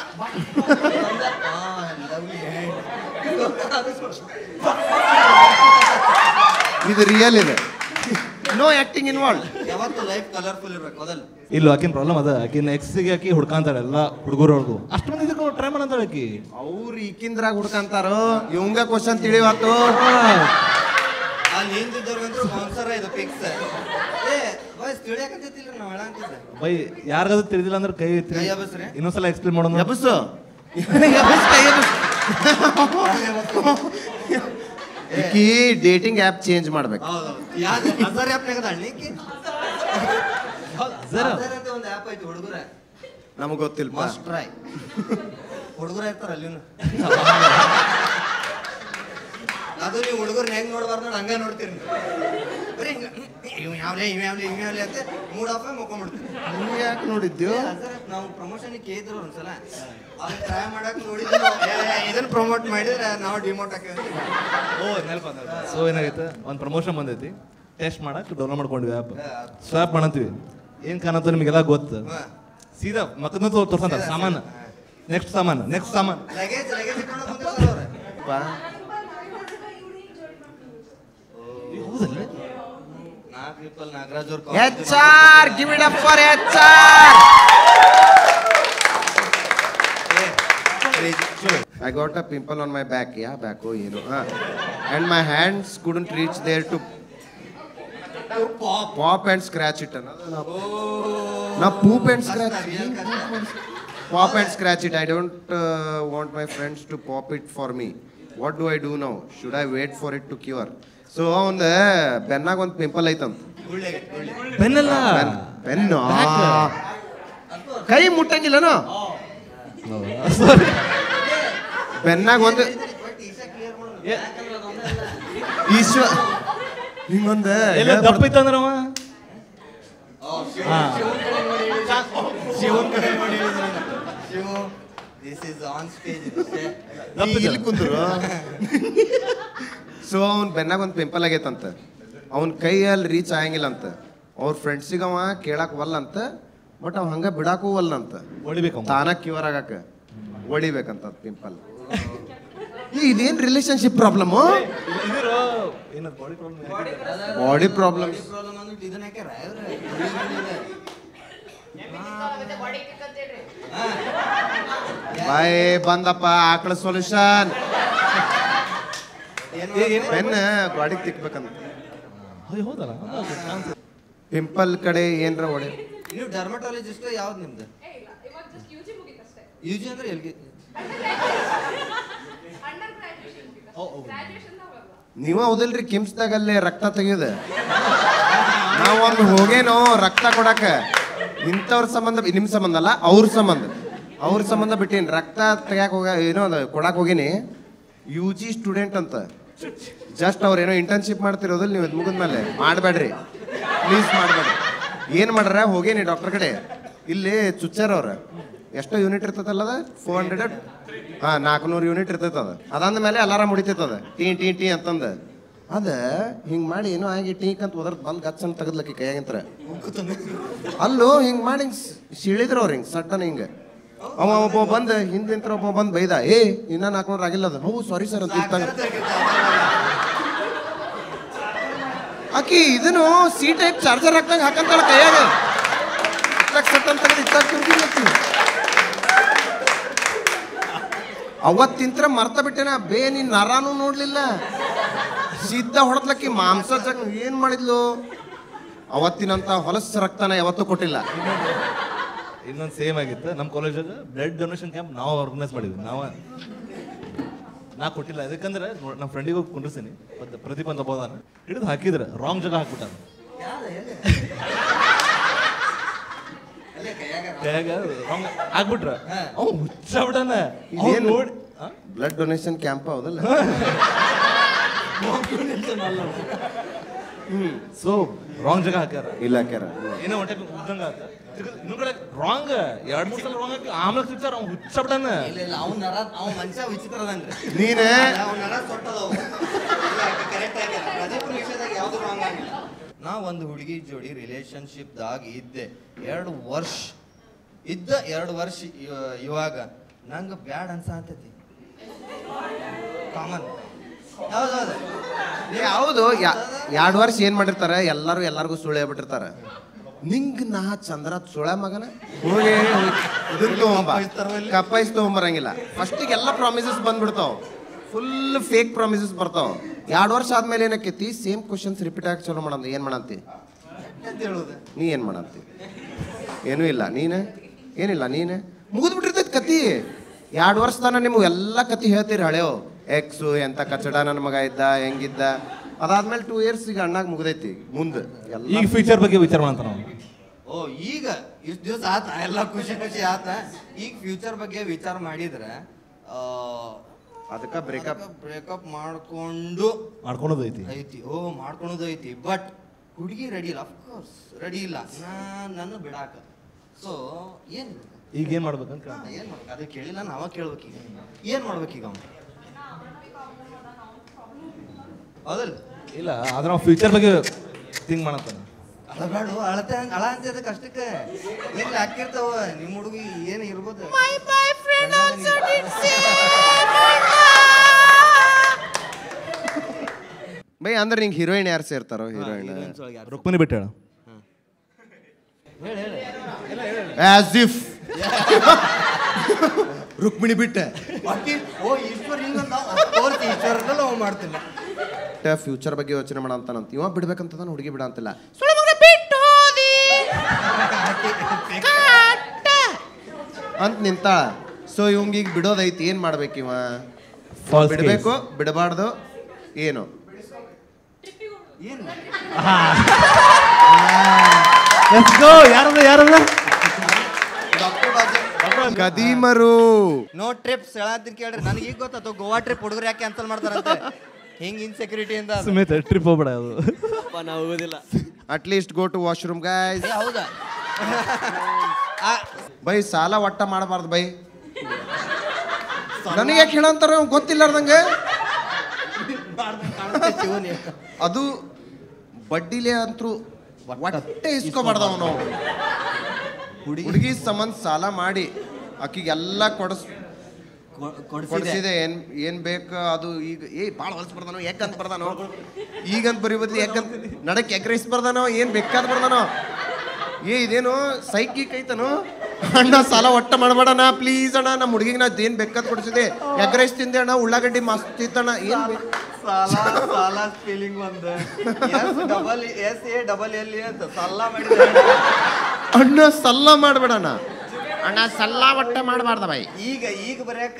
ಇದು ರಿಯಲ್ ಇದೆ, ನೋ ಆಕ್ಟಿಂಗ್ ಇನ್ವಾಲ್ವ್. ಯಾವತ್ತು ಲೈಫ್ ಕಲರ್ಫುಲ್ ಇರ್ಬೇಕು ಅದಲ್ಲ. ಇಲ್ಲ ಆಕಿನ ಪ್ರಾಬ್ಲಮ್ ಅದ. ಆಕಿನ ಎಕ್ಸ್ಗೆ ಆಕಿ ಹುಡ್ಕಂತಾಳೆ ಎಲ್ಲ ಹುಡುಗರವ್ರಿಗೂ. ಅಷ್ಟು ಮಂದಿ ಇದಕ್ಕೆ ಟ್ರೈ ಮಾಡಂತಾಳೆ ಆಕಿ. ಅವ್ರು ಈಕಿಂದ್ರಾಗ ಹುಡ್ಕಂತಾರೋ ಇವಂಗ ಕ್ವಶನ್ ತಿಳಿವಾತು. ಅಲ್ಲಿ ಹಿಂದಿದ್ದವ್ರಿಗಂತೂ ಸ್ಪಾನ್ಸರ್ ಇದು ಫಿಕ್ಸ್. ಏ ಬಾಯ್ಸ್ ತಿಳಿಯಾಕಂತಿಲ್ಲ ನಾವು ಹೇಳಂತಿದ್ದೆ. ಬೈ ಯಾರಿಗಾದ್ರೂ ತಿಳಿದಿಲ್ಲ ಅಂದ್ರೆ ಕೈ ಕೈ ಎಬ್ಬಿಸ್ರಿ. ಇನ್ನೊಂದ್ಸಲ ಎಕ್ಸ್ಪ್ಲೇನ್ ಮಾಡೋಣ. ಎಬಸು ಈಕಿ ಡೇಟಿಂಗ್ ಆ್ಯಪ್ ಚೇಂಜ್ ಮಾಡ್ಬೇಕು. ಯಾವ್ದು ಅಜರ್ ಆ್ಯಪ್ನಾಗ ಅಣ್ಣಿಕ್ಕಿ ಜರ ಒಂದು ಆ್ಯಪ್ ಐತಿ ಹುಡುಗರ ನಮಗೆ ಗೊತ್ತಿಲ್ಲ. Must try. ಹುಡುಗರ ಇರ್ತಾರ ಅಲ್ಲಿನು. ಅದು ನೀವು ಹುಡುಗರ್ನ ಹೆಂಗ್ ನೋಡ್ಬಾರ್ದು ನೋಡಿ ಹಂಗ ನೋಡ್ತೀರಿ ಬರೀ ಹಿಂಗ ಇವ್ ಯಾವ್ಲೆ ಅಂತ ಮೂಡ್ ಆಫ್ ಮುಕ್ಕೊಂಡ್ಬಿಡ್ತೀವಿ. ನೀವು ಯಾಕೆ ನೋಡಿದ್ಯೋ? ನಾವು ಪ್ರಮೋಷನ್ ಕೇಳಿದ್ರು ಒಂದ್ಸಲ ಅದು ಟ್ರೈ ಮಾಡಕ್ ನೋಡಿದ್ವಿ. ಇದನ್ನ ಪ್ರಮೋಟ್ ಮಾಡಿದ್ರೆ ನಾವು ಡಿಮೋಟ್ ಹಾಕಿದ್ವಿ. ಸೊ ಏನಾಗೈತೆ ಒಂದು ಪ್ರಮೋಷನ್ ಬಂದೈತಿ, ಟೆಸ್ಟ್ ಮಾಡಕ್ಕೆ ಡೌನ್ಲೋಡ್ ಮಾಡ್ಕೊಂಡ್ವಿ ಆ್ಯಪ್. ಸ್ವಾಪ್ ಮಾಡಂತೀವಿ, ಏನು ಕಾಣತ್ತ ನಿಮಗೆಲ್ಲ ಗೊತ್ತು. ಸೀದಾ ಮಕ್ಕಳನ್ನ ತೋರ್ಸಂತ ಸಾಮಾನು, ನೆಕ್ಸ್ಟ್ ಸಾಮಾನು ಲಗೇಜ್ ಇಟ್ಕೊಂಡು ಬಂದಿರ್ತಾರ ಅವ್ರು. ನಾಗರಾಜ್ ಅವ್ರ HR, give it up for HR. I got a pimple on my back. Yeah, back. Oh, you know. And my hands couldn't reach there to pop and scratch it. Now poop and scratch. Pop and scratch it. I don't want my friends to pop it for me. What do I do now? Should I wait for it to cure? So ಒಂದು ಬೆನ್ನಾಗ ಒಂದು pimple ಐತಂತ. ಪೆನ್ನಲ್ಲ, pen ಕೈ ಮುಟ್ಟಂಗಿಲ್ಲನೋ. ಬೆನ್ನಾಗ ಒಂದು ಈಶ್ವ ಹಿಂಗೊಂದು ದಪ್ಪ ಇತ್ತಂದ್ರ ಇಲ್ಲಿ ಕುಂದ್ರು. So ಅವ್ನ ಬೆನ್ನಾಗ ಒಂದು pimple ಆಗೈತಂತ, ಅವ್ನ ಕೈಯಲ್ಲಿ ರೀಚ್ ಆಗಂಗಿಲ್ಲ ಅಂತ. ಅವ್ರ ಫ್ರೆಂಡ್ಸಿಗೆ ಅವ ಕೇಳಕ್ ವಲ್ಲ ಅಂತ, ಬಟ್ ಅವ್ ಹಂಗ ಬಿಡಾಕು ವಲ್ಲ ಅಂತ. ತಾನ ಕ್ಯೂರ್ ಆಗಾಕ ಹೊಡಿಬೇಕಂತ ಪಿಂಪಲ್. ಇದೇನ್ ರಿಲೇಶನ್ಶಿಪ್ ಪ್ರಾಬ್ಲಮ್? Body problem. ಬಾಯ್ ಬಂದಪ್ಪ ಆಕಳ ಸೊಲ್ಯೂಷನ್. ಪೆನ್ ಗಾಡಿಗೆ ತಿಕ್ಬೇಕಂತ. ಪಿಂಪಲ್ ಕಡೆ ಏನ್ರ ಹೊಡೆ. ನೀವು ಡರ್ಮಟಾಲಜಿಸ್ಟ್ ಯಾವ್ದು ನಿಮ್ದು? ಯುಜಿ ಅಂದ್ರೆ ಎಲ್ಗೆ? ನೀವು ಹೌದಿಲ್ರಿ ಕಿಮ್ಸ್ದಾಗ ಅಲ್ಲೇ ರಕ್ತ ತೆಗಿಯೋದ. ನಾವು ಒಮ್ಮೆ ಹೋಗೇನೋ ರಕ್ತ ಕೊಡಾಕ. ಇಂಥವ್ರ ಸಂಬಂಧ, ನಿಮ್ ಸಂಬಂಧ ಅಲ್ಲ, ಅವ್ರ ಸಂಬಂಧ ಬಿಟ್ಟೇನಿ. ರಕ್ತ ತೆಗ್ಯಾಕ ಏನೋ ಕೊಡಾಕ್ ಹೋಗೇನಿ. UG ಸ್ಟೂಡೆಂಟ್ ಅಂತ. ಜಸ್ಟ್ ಅವ್ರೇನೋ ಇಂಟರ್ನ್ಶಿಪ್ ಮಾಡ್ತಿರೋದಿಲ್ಲ. ನೀವು ಮುಗಿದ್ಮೇಲೆ ಮಾಡಬೇಡ್ರಿ ಪ್ಲೀಸ್, ಮಾಡಬೇಡ್ರಿ. ಏನು ಮಾಡ್ರ ಹೋಗೇನಿ ಡಾಕ್ಟರ್ ಕಡೆ. ಇಲ್ಲಿ ಚುಚ್ಚಾರ ಅವ್ರ ಎಷ್ಟೋ ಯೂನಿಟ್ ಇರ್ತೈತಲ್ಲ, 400 400 ಯೂನಿಟ್ ಇರ್ತೈತದ. ಅದಾದ ಮೇಲೆ ಅಲಾರಾಮ್ ಹೊಡಿತೈತದ, ಟೀ ಅಂತಂದ. ಅದ ಹಿಂಗೆ ಮಾಡಿ ಏನೋ ಆಗಿ ಟೀಕ್ ಅಂತ ಹೋದ್ರ ಬಂದು ಗಚ್ಚನ್ ತೆಗದ್ಲಕ್ಕಿ ಕೈಯಾಗಿಂತ್ರ. ಅಲ್ಲೂ ಹಿಂಗೆ ಮಾಡಿ ಹಿಂಗೆ ಸಿಳಿದ್ರು ಅವ್ರು ಹಿಂಗೆ ಸಟ್ಟನ ಹಿಂಗೆ. ಅವ ಒಬ್ಬ ಬಂದು ಹಿಂದಿಂತ್ರ ಒಬ್ಬ ಬಂದು ಬೈದ, ಇನ್ನ 400 ಆಗಿಲ್ಲ ಅದು. ಹೌದು ಸಾರಿ ಸರ್ ಅಂತ ಇದ್ದಂಗ. ಆಕಿ ಇದನ್ನು ಸಿ ಟೈಪ್ ಚಾರ್ಜರ್ ಹಾಕ್ದಂಗೆ ಹಾಕಂತಾಳ ಕೈಯಾಗ. ಸಟ್ ಅಂತ ಅವತ್ತಿಂತ್ರ ಮರ್ತ ಬಿಟ್ಟೆನ. ನೀನ್ ನರಾನು ನೋಡ್ಲಿಲ್ಲ, ಸಿದ್ಧ ಹೊಡದ್ಲಕ್ಕಿ ಮಾಂಸ ಜಗ್ ಏನ್ ಮಾಡಿದ್ಲು. ಅವತ್ತಿನಂತ ಹೊಲಸ ರಕ್ತನ ಯಾವತ್ತೂ ಕೊಟ್ಟಿಲ್ಲ. ಇನ್ನೊಂದು ಸೇಮ್ ಆಗಿತ್ತು ನಮ್ಮ ಕಾಲೇಜಾಗ ಬ್ಲಡ್ ಡೊನೇಷನ್ ಕ್ಯಾಂಪ್ ನಾವು ಆರ್ಗನೈಸ್ ಮಾಡಿದ್ವಿ. ನಾ ಕೊಟ್ಟಿಲ್ಲ, ಯಾಕಂದ್ರೆ ನಮ್ಮ ಫ್ರೆಂಡಿಗೆ ಹೋಗಿ ಕುಂಡ್ರಿಸ್ತೀನಿ. ಪ್ರದೀಪ್ ಅಂತ ಬೋದಾನ ಹಿಡಿದು ಹಾಕಿದ್ರೆ ರಾಂಗ್ ಜಾಗ ಹಾಕ್ಬಿಟ್ಟಾನ. ರಾಂಗ್ ಆಗ್ಬಿಟ್ರ ಅವ್ನು ಹುಚ್ಚಾಬಿಡನ. ನೋಡಿ ಬ್ಲಡ್ ಡೊನೇಷನ್ ಕ್ಯಾಂಪ್ ಹೌದಲ್ಲ. ಸೊ ರಾಂಗ್ ಜಾಗ ಹಾಕ್ಯಾರ. ಇಲ್ಲ ಹಾಕ್ಯಾರ ಏನೋ ಹೊಟ್ಟೆ ಉದ್ದಂಗ ಆತ. ಇನ್ನೊಂದ್ ಕಡೆ ರಾಂಗ್ 2-3 ಸಲ ರಾಂಗ್ ಹಾಕಿ ಆಮೇಲೆ ಸಿಗ್ತಾರ. ಅವ್ನು ಹುಚ್ಚಾಬಿಡನ. ಅವ್ನ ಮನುಷ್ಯ ವಿಚಿತ್ರ ಅದನ್ರಿ. ನೀನೇ ಯಾವ್ದು ರಾಂಗ್ ಆಗಿಲ್ಲ. ನಾ ಒಂದು ಹುಡುಗಿ ಜೋಡಿ ರಿಲೇಶನ್ಶಿಪ್ ದಾಗ ಇದ್ದೆ 2 ವರ್ಷ. 2 ವರ್ಷ ಇವಾಗ ನಂಗೆ ಬ್ಯಾಡ್ ಅನ್ಸತೈತಿ. ಕಾಮನ್ ಹೌದು. 2 ವರ್ಷ ಏನ್ ಮಾಡಿರ್ತಾರ, ಎಲ್ಲರಿಗೂ ಸುಳ್ಳು ಹೇಳ್ಬಿಟ್ಟಿರ್ತಾರ. ನಿಂಗ್ ನಾ ಚಂದ್ರ ಸುಳ ಮಗನ ಹೋಗಿ ಕಪ್ಪಾಯಿಸ್ ತಗೊಂಬರಂಗಿಲ್ಲ. ಫಸ್ಟಿಗೆ ಎಲ್ಲ ಪ್ರಾಮಿಸಸ್ ಬಂದ್ಬಿಡ್ತಾವ, ಫುಲ್ ಫೇಕ್ ಪ್ರಾಮಿಸಸ್ ಬರ್ತಾವ. 2 ವರ್ಷ ಆದ್ಮೇಲೆ ಏನಕ್ಕೈತಿ, ಸೇಮ್ ಕ್ವಶನ್ಸ್ ರಿಪೀಟ್ ಆಗಿ ಚಲೋ ಮಾಡಂತ. ಏನ್ ಮಾಡಂತಿ ನೀ? ಏನ್ ಮಾಡಂತಿ? ಏನೂ ಇಲ್ಲ. ಏನಿಲ್ಲ ನೀನೆ ಮುಗಿದ್ಬಿಟ್ಟಿರ್ತೈತಿ ಕತಿ. 2 ವರ್ಷ ತನ ನಿಮ್ಗೆ ಎಲ್ಲ ಕತಿ ಹೇಳ್ತೀರಿ ಹಳೆಯೋ. ಎಕ್ಸು ಎಂತ ಕಚಡ ನನ್ನ ಮಗ ಇದ್ದ ಹೆಂಗಿದ್ದ. ಅದಾದ್ಮೇಲೆ 2 years ಈಗ ಅಣ್ಣಾಗ ಮುಗ್ದೈತಿ ಮುಂದೆ ಈಗ ಫ್ಯೂಚರ್ ಬಗ್ಗೆ ವಿಚಾರ ಮಾಡ್ತಾರ ನಾವು. ಓ ಈಗ ಇಷ್ಟು ದಿವಸ ಆತ ಎಲ್ಲ ಖುಷಿ ಖುಷಿ ಆತ. ಈಗ ಫ್ಯೂಚರ್ ಬಗ್ಗೆ ವಿಚಾರ ಮಾಡಿದ್ರೆ ಅದಕ್ಕೆ ಬ್ರೇಕಪ್ ಮಾಡ್ಕೊಳ್ಳೋದು ಐತಿ. ಓ ಮಾಡ್ಕೊಳೋದು ಐತಿ. ಬಟ್ ಹುಡುಗಿ ರೆಡಿ ಇಲ್ಲ, ಅಫ್ಕೋರ್ಸ್ ರೆಡಿ ಇಲ್ಲ ನನ್ನ ಬಿಡಾಕ. ಸೊ ಏನ್ ಈಗ ಏನ್ ಮಾಡ್ಬೇಕಂತ ಏನ್ ಮಾಡ್ಬೇಕು ಅದೇ ಕೇಳಿಲ್ಲ, ನಾವ ಕೇಳ್ಬೇಕು. ಈಗ ಏನ್ ಮಾಡ್ಬೇಕೀಗ ಅವ್ನು? ಹೌದಲ್ಲ? ಇಲ್ಲ ಆದ್ರೆ ನಾವು ಫ್ಯೂಚರ್ ಬಗ್ಗೆ ಥಿಂಕ್ ಮಾಡತ್ತಾನ. ಅಳಬೇಡ, ಅಳ ಅಂತಿದ್ದಕ್ಕೆ ಅಷ್ಟಕ್ಕೆ ಇಲ್ಲಿ ಹಾಕಿರ್ತಾವ ನಿಮ್ಮ ಹುಡುಗಿ ಏನು ಇರ್ಬೋದು. ಬೈ ಅಂದ್ರೆ ನಿಂಗೆ ಹೀರೋಯಿನ್ ಯಾರು ಸೇರ್ತಾರೋ? ಹೀರೋಯಿನ್ ರುಕ್ಮಿಣಿ ಬಿಟ್ಟು ಹೇಳ. ಆಸ್ ಇಫ್ ರುಕ್ಮಿಣಿ ಬಿಟ್ಟೆ. ಓ ಈಶ್ವರ್ ಹಿಂಗಂತ ಈಶ್ವರದಲ್ಲ ಅವ್ ಮಾಡ್ತಿಲ್ಲ. ಫ್ಯೂಚರ್ ಬಗ್ಗೆ ಯೋಚನೆ ಮಾಡ ಅಂತಾನಂತ ಇವ ಬಿಡ್ಬೇಕಂತ ಹುಡುಗಿ ಬಿಡ ಅಂತಿಲ್ಲ ಅಂತ ನಿಂತಾಳ. ಸೊ ಇವಂಗ ಈಗ ಬಿಡೋದೈತಿ, ಏನ್ ಮಾಡ್ಬೇಕು ಇವ? ಬಿಡ್ಬೇಕು ಬಿಡಬಾರ್ದು ಏನು? ಗದೀಮರು ನೋ ಟ್ರಿಪ್ಸ್ ಹೇಳತ್ತೀನಿ ಕೇಳ್ರಿ. ನನಗೆ ಈಗ ಗೊತ್ತಾಯ್ತು ಗೋವಾ ಟ್ರಿಪ್ ಹುಡುಗರು ಯಾಕೆ ಕ್ಯಾನ್ಸಲ್ ಮಾಡ್ತಾರಂತೆ. ಹಿಂಗ್ ಇನ್ಸೆಕ್ಯೂರಿಟಿ ಇಂದ ಸುಮಿತ್ ಟ್ರಿಪ್ ಹೋಗ್ಬೇಡ ಅದು. ನಾವು ಹೋಗೋದಿಲ್ಲ. At least go to washroom guys. ಹೌದಾ? ಬೈ ಸಾಲ ಒಟ್ಟ ಮಾಡಬಾರ್ದು ಬೈ. ನನಗೆ ಯಾಕೆ ಹೇಳಂತಾರ ಗೊತ್ತಿಲ್ಲಾರ್ದಂಗೆ. ಅದು ಬಡ್ಡಿಲೆ ಅಂತೂ ಒಟ್ಟೆ ಇಸ್ಕೊಬಾರ್ದವ ನಾವು. ಹುಡುಗಿ ಸಂಬಂಧ ಸಾಲ ಮಾಡಿ ಆಕಿಗೆಲ್ಲ ಕೊಡಿಸಿದೆ. ಏನ್ ಬೇಕು ಅದು. ಈಗ ಭಾಳ ಹೊಲ್ಸ್ ಬರ್ದಾನೋ ಯಾಕಂತ ಬರ್ದಾನೋ, ಈಗಂತ ಬರೀ ಬದ್ಲಿ ಯಾಕಂತ ನಡಕ್ ಎಗ್ರೈಸ್ ಬರ್ದಾನೋ, ಏನ್ ಬೇಕಾದ್ ಬರ್ದಾನೋ. ಇದೇನು ಸೈಕಿಕ್ ಐತನೋ ಅಣ್ಣ ಸಾಲ ಒಟ್ಟ ಮಾಡಬೇಡಣ ಪ್ಲೀಸ್ ಅಣ್ಣ. ನಮ್ಮ ಹುಡುಗಿಗೆ ನಾ ಏನ್ ಬೇಕಾದ್ ಕೊಡಿಸಿದೆ, ಎಗ್ರೈಸ್ ತಿಂದೆ ಅಣ್ಣ, ಉಳ್ಳಾಗಡ್ಡಿ ಮಸ್ತ್ ಇತ್ತಣ್ಣ. ಏನ್ ಸಾಲ ಸ್ಪೆಲ್ಲಿಂಗ್ ಒಂದು SALL ಅಂತ ಸಲ್ಲ ಮಾಡಿದ ಅಣ್ಣ ಸಲ್ಲ ಮಾಡ್ಬೇಡಣ್ಣ. ಅಣ್ಣ ಸಲ್ಲ ಒಟ್ಟ ಮಾಡಬಾರ್ದ ಬೈ. ಈಗ ಬರೆಯಕ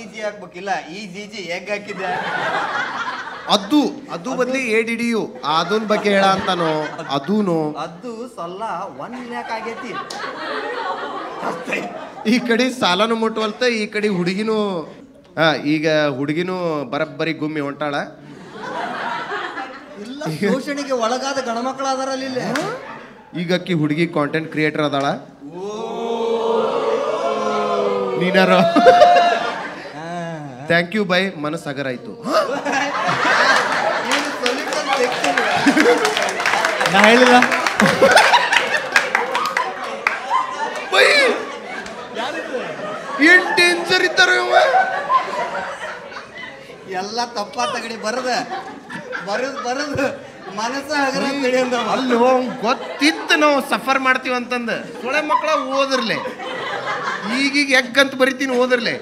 EG ಹಾಕ್ಬೇಕಿಲ್ಲ, EGG ಎಗ್ ಹಾಕಿದ್ದೆ. ಅದು ಬದ್ಲಿ ADDU ಅದನ್ ಬಗ್ಗೆ ಹೇಳ ಅಂತಾನೋ. ಅದು ಸಲ್ಲ 1 lakh ಆಗೈತಿ. ಈ ಕಡೆ ಸಾಲನು ಮುಟ್ಟುವಲ್ತ, ಈ ಕಡೆ ಹುಡುಗಿನೂ ಈಗ ಹುಡುಗಿನೂ ಬರಬ್ಬರಿ ಗುಮ್ಮಿ ಹೊಂಟಾಳ. ಶೋಷಣೆಗೆ ಒಳಗಾದ ಗಣಮಕ್ಕಳು ಅದಾರಲ್ಲಿ. ಈಗ ಅಕ್ಕಿ ಹುಡುಗಿ ಕಾಂಟೆಂಟ್ ಕ್ರಿಯೇಟರ್ ಅದಾಳ. ನೀನಾರ ಥ್ಯಾಂಕ್ ಯು ಬೈ, ಮನಸ್ಸು ಹಗರ ಆಯ್ತು. ನಾ ಹೇಳಿಲ್ಲ ಬೈ ಏನ್ ಡೇಂಜರ್ ಇತ್ತಾರ ಇವ. ಎಲ್ಲ ತಪ್ಪ ತಗಡಿ ಬರದು ಮನಸ್ಸ ಹಗರ ಅಲ್ಲಿ ಗೊತ್ತಿತ್ತು ನಾವು ಸಫರ್ ಮಾಡ್ತೀವಿ ಅಂತಂದ. ಸೊಳೆ ಮಕ್ಕಳ ಓದಿರ್ಲೆ, ಈಗೀಗ ಎಗ್ಗಂತ ಬರಿತೀನಿ ಓದಿರ್ಲೆ.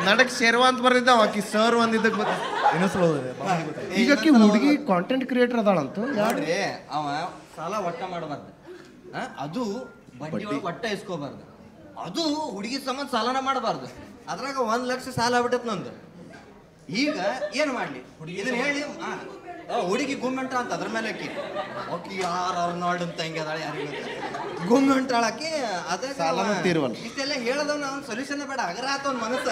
ನಡಕ್ ಶೇರ್ವಾ ಅಂತ ಬರ್ದಿದ್ದ ಆಕಿ ಸರ್ ಒಂದಿದ್ದಕ್ಕೆ ಈಗ ಆಕಿ ಹುಡುಗಿ ಕಾಂಟೆಂಟ್ ಕ್ರಿಯೇಟರ್ ಅದಾಳಂತ. ನೋಡ್ರಿ ಅವ ಸಾಲ ಒಟ್ಟ ಮಾಡಬಾರ್ದು, ಅದು ಬಡ್ಡಿ ಒಟ್ಟ ಇಸ್ಕೋಬಾರ್ದು. ಅದು ಹುಡುಗಿ ಸಂಬಂಧ ಸಾಲನ ಮಾಡಬಾರ್ದು. ಅದ್ರಾಗ 1 ಲಕ್ಷ ಸಾಲ ಆಗ್ಬಿಟ್ಟತ್ ನಂದು. ಈಗ ಏನು ಮಾಡ್ಲಿ? ಇದನ್ನ ಹೇಳಿ ಹುಡುಗಿ ಗುಮ್ಮೆಂಟ ಅಂತ ಅದ್ರ ಮೇಲೆ ಆಕಿ ಯಾರು ಅರ್ನಾಲ್ಡ್ ಅಂತ ಹೆಂಗೆ ಅದಾಳೆ ಯಾರಿಗೆ ಗುಮ್ಮೆಂಟಾಳಾಕಿ. ಅದೇ ಇಷ್ಟೆಲ್ಲ ಹೇಳದವ್ ನಾವು ಸೊಲ್ಯೂಷನ್ ಬೇಡ, ಹಗರ ಆತ ಒಂದ್ ಮನಸ್ಸ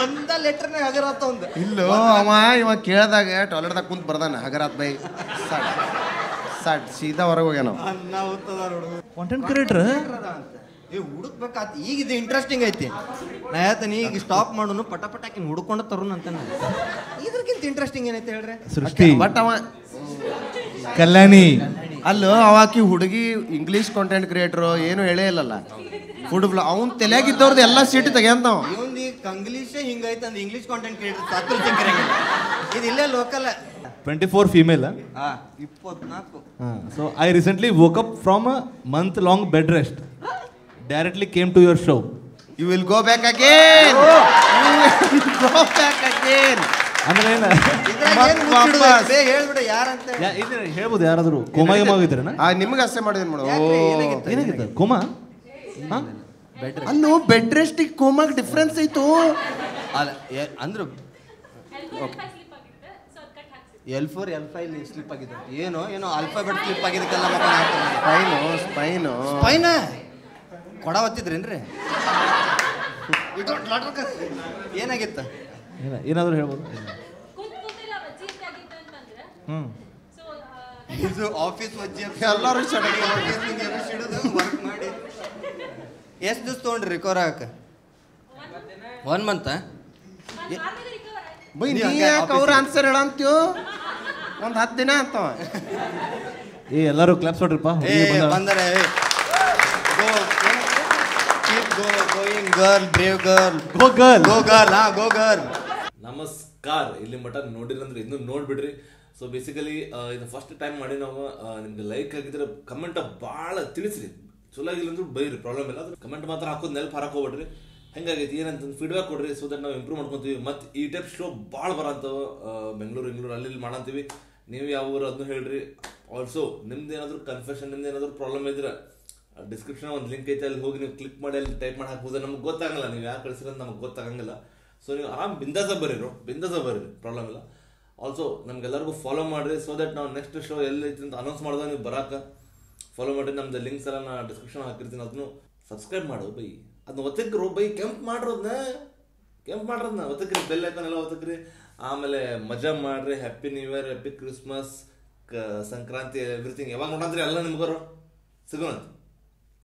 ಒಂದ ಲೆಟರ್ನಾಗ ಹಗರ ಆತ ಒಂದು. ಇಲ್ಲೋ ಇವ ಕೇಳ್ದಾಗ ಟಾಯ್ಲೆಟ್ದಾಗ ಕುಂತ ಬರ್ದಾನ ಹಗರಾತ್ ಬೈ ಸಾಟ್ ಸೀದಾ ಹೊರಗೆ ಹೋಗ್ಯಾನ. ಅನ್ನ ಉತ್ತದ ಹುಡುಗ ಕಾಂಟೆಂಟ್ ಕ್ರಿಯೇಟರ್ ಹುಡುಕ್ಬೇಕಾತ. ಈಗ ಇದು ಇಂಟ್ರೆಸ್ಟಿಂಗ್ ಐತಿ. ನಾ ಹೇಳ್ತೇನೆ ಈಗ ಸ್ಟಾಪ್ ಮಾಡೋನು ಪಟಾಕಿನ ಹುಡ್ಕೊಂಡ ತರುನ್ ಅಂತ. ಇದ್ರಕ್ಕಿಂತ ಇಂಟ್ರೆಸ್ಟಿಂಗ್ ಏನೈತೆ ಹೇಳ್ರಿ? ಸೃಷ್ಟಿ ಬಟ್ ಅವ ಕಲ್ಯಾಣಿ ಅಲ್ಲೋ ಅವಾಕಿ ಹುಡುಗಿ ಇಂಗ್ಲೀಷ್ ಕಾಂಟೆಂಟ್ ಕ್ರಿಯೇಟರ್ ಏನು ಹೇಳೇ ಇಲ್ಲಲ್ಲ. ಫುಡ್ ಅವ್ನ್ ತಲೆಯಾಗಿದ್ದವ್ರದ್ದು ಎಲ್ಲ ಸೀಟ್ ತೆಗಿಯಂತಾವ. ಇವನ್ ಈಗ ಕಂಗ್ಲೀಷೇ ಹಿಂಗೈತೆ ಅಂದ್ ಇಂಗ್ಲೀಷ್ ಕಾಂಟೆಂಟ್ ಕ್ರಿಯೇಟರ್ ಸಾಕು. ಇದು ಇಲ್ಲೇ local 24 female. 24. So I recently woke up from a month-long bed rest. Directly came to your show. You will go back again. You will go back again. ಅಂದ್ರೆ ಹೇಳ್ಬಿಡು ಯಾರಂತ ಹೇಳ್ಬೋದು. ಯಾರಾದ್ರು ಕೋಮಾ ಹೋಗಿದ್ರೇನ? ನಿಮ್ಗೆ ಅಷ್ಟೇ ಮಾಡಿದೇನು ಮಾಡು. ಏನಾಗಿತ್ತು ಕೋಮಾ? ಅಲ್ಲೋ ಬೆಡ್ ರೆಸ್ಟಿಗೆ ಕೋಮಾಗ ಡಿಫ್ರೆನ್ಸ್ ಐತು. ಅಲ್ಲ ಅಂದ್ರೆ L4 L5 ಸ್ಲಿಪ್ ಆಗಿದೆ ಏನೋ ಆಲ್ಫಾಬೆಟ್ ಸ್ಲಿಪ್ ಆಗಿದ್ದಕ್ಕೆಲ್ಲ ಸ್ಪೈನು ಸ್ಪೈನ ಕೊಡ ಒತ್ತಿದ್ರೇನ್ರಿ ಏನಾಗಿತ್ತ ಏನಾದರೂ ಹೇಳ್ಬೋದು. ಇದು ಆಫೀಸ್ ಎಲ್ಲರೂ ವರ್ಕ್ ಮಾಡಿ ಎಷ್ಟು ದಿವಸ ತೊಗೊಂಡ್ರಿ ರಿಕವರ್ ಆಗಕ್ಕೆ? 1 ಮಂತ್. ಬೈ ನೀ ಯಾಕೆ ಅವ್ರ ಆನ್ಸರ್ ಹೇಳಂತೀವ್? ಒಂದು 10 ದಿನ ಅಂತವ. ಎಲ್ಲರೂ ಕ್ಲಾಪ್ಸ್ ಹೊಡ್ರಿಪ್ಪ. ಬಂದರೆ ಗೋಯಿಂಗ್ ಗರ್ಲ್ ಬ್ರೇವ್ ಗರ್ಲ್ ಗೋ ಗರ್ಲ್ ಗೋ ಗರ್ಲ್. ನಮಸ್ಕಾರ. ಇಲ್ಲಿ ಮಟ ನೋಡಿರಂದ್ರೆ ಇನ್ನೂ ನೋಡ್ಬಿಡ್ರಿ. ಸೊ ಬೇಸಿಕಲಿ ಇದು ಫಸ್ಟ್ ಟೈಮ್ ಮಾಡಿ ನಾವು ನಿಮ್ಗೆ ಲೈಕ್ ಆಗಿದ್ರೆ ಕಮೆಂಟ್ ಭಾಳ ತಿಳಿಸ್ರಿ. ಚಲೋ ಆಗಿಲ್ಲ ಅಂದ್ರೆ ಬೈರಿ, ಪ್ರಾಬ್ಲಮ್ ಇಲ್ಲ. ಅದ್ರ ಕಮೆಂಟ್ ಮಾತ್ರ ಹಾಕೋದು ನೆನಪು ಹಾರಕ್ ಹೋಗ್ಬಿಡ್ರಿ. ಹೆಂಗಾಗೈತಿ ಏನಂತ ಫೀಡ್ಬ್ಯಾಕ್ ಕೊಡ್ರಿ. ಸೊ ದಟ್ ನಾವು ಇಂಪ್ರೂವ್ ಮಾಡ್ಕೊತೀವಿ. ಮತ್ತು ಈ ಟೈಪ್ ಶೋ ಭಾಳ ಬರಂತವ ಬೆಂಗಳೂರು ಅಲ್ಲಿ ಮಾಡಂತೀವಿ. ನೀವು ಯಾವ ಊರು ಅದನ್ನು ಹೇಳ್ರಿ. ಆಲ್ಸೋ ನಿಮ್ದು ಏನಾದರೂ ಕನ್ಫೆಷನ್, ನಿಮ್ದು ಏನಾದರೂ ಪ್ರಾಬ್ಲಮ್ ಇದ್ರೆ ಡಿಸ್ಕ್ರಿಪ್ಷನ್ ಒಂದು ಲಿಂಕ್ ಐತೆ, ಅಲ್ಲಿ ಹೋಗಿ ನೀವು ಕ್ಲಿಕ್ ಮಾಡಿ ಅಲ್ಲಿ ಟೈಪ್ ಮಾಡಿ ಹಾಕ್ಬೋದು. ನಮ್ಗೆ ಗೊತ್ತಾಗಲ್ಲ ನೀವು ಯಾಕೆ ಕಳಿಸಿರೋದು, ನಮ್ಗೆ ಗೊತ್ತಾಗಂಗಿಲ್ಲ. ಸೊ ನೀವು ಆರಾಮ್ ಬಿಂದಾಸ ಬರ್ರಿ, ಪ್ರಾಬ್ಲಮ್ ಇಲ್ಲ. ಆಲ್ಸೋ ನಮ್ಗೆಲ್ಲರಿಗೂ ಫಾಲೋ ಮಾಡಿರಿ. ಸೊ ದಟ್ ನಾವು ನೆಕ್ಸ್ಟ್ ಶೋ ಎಲ್ಲೈತಿ ಅಂತ ಅನೌನ್ಸ್ ಮಾಡಿದಾಗ ನೀವು ಬರಾಕ ಫಾಲೋ ಮಾಡಿ. ನಮ್ದು ಲಿಂಕ್ಸ್ ಎಲ್ಲ ನಾನು ಡಿಸ್ಕ್ರಿಪ್ಷನ್ ಹಾಕಿರ್ತೀನಿ. ಅದನ್ನು ಸಬ್ಸ್ಕ್ರೈಬ್ ಮಾಡು ಬೈ. ಅದನ್ನ ಒತ್ತಕ್ರಿ ಬೈ, ಕೆಂಪ್ ಮಾಡ್ರೋದನ್ನ ಒತ್ತಕ್ರಿ, ಬೆಲ್ ಐಕನ್ ಒತ್ತಕ್ರಿ. ಆಮೇಲೆ ಮಜಾ ಮಾಡ್ರಿ. Happy new year, happy Christmas, Sankranti, everything. ಯಾವಾಗ ನೋಡಂದ್ರಿ ಎಲ್ಲ ನಿಮ್ಗರು ಸಿಗೋಣ.